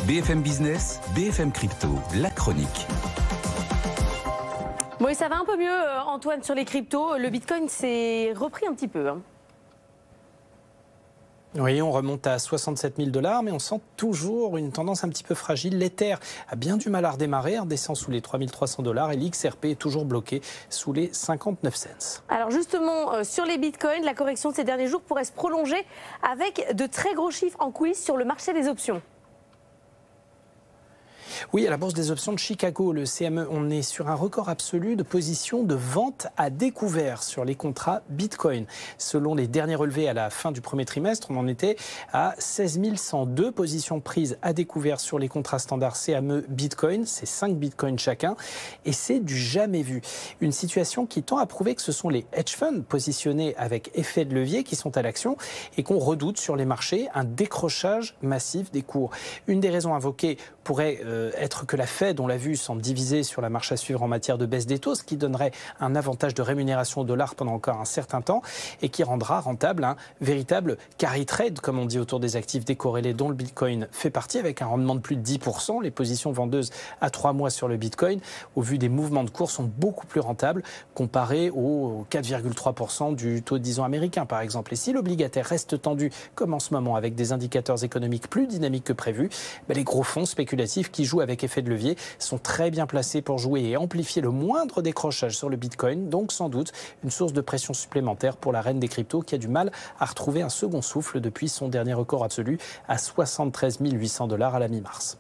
BFM Business, BFM Crypto, la chronique. Oui, ça va un peu mieux, Antoine, sur les cryptos. Le Bitcoin s'est repris un petit peu. Oui, on remonte à 67 000 $, mais on sent toujours une tendance un petit peu fragile. L'Ether a bien du mal à redémarrer, redescend sous les 3 300 $ et l'XRP est toujours bloqué sous les 59 cents. Alors justement, sur les bitcoins, la correction de ces derniers jours pourrait se prolonger avec de très gros chiffres en coulisses sur le marché des options. Oui, à la Bourse des options de Chicago, le CME, on est sur un record absolu de positions de vente à découvert sur les contrats Bitcoin. Selon les derniers relevés à la fin du premier trimestre, on en était à 16 102 positions prises à découvert sur les contrats standards CME Bitcoin. C'est 5 Bitcoins chacun et c'est du jamais vu. Une situation qui tend à prouver que ce sont les hedge funds positionnés avec effet de levier qui sont à l'action et qu'on redoute sur les marchés un décrochage massif des cours. Une des raisons invoquées pourrait être que la Fed, on l'a vu, semble divisée sur la marche à suivre en matière de baisse des taux, ce qui donnerait un avantage de rémunération au dollar pendant encore un certain temps et qui rendra rentable un véritable carry trade, comme on dit autour des actifs décorrélés dont le Bitcoin fait partie, avec un rendement de plus de 10%. Les positions vendeuses à 3 mois sur le Bitcoin, au vu des mouvements de cours, sont beaucoup plus rentables comparées aux 4,3% du taux de 10 ans américain, par exemple. Et si l'obligataire reste tendu, comme en ce moment, avec des indicateurs économiques plus dynamiques que prévu, les gros fonds spéculatifs qui jouent avec effet de levier sont très bien placés pour jouer et amplifier le moindre décrochage sur le Bitcoin, donc sans doute une source de pression supplémentaire pour la reine des cryptos qui a du mal à retrouver un second souffle depuis son dernier record absolu à 73 800 $ à la mi-mars.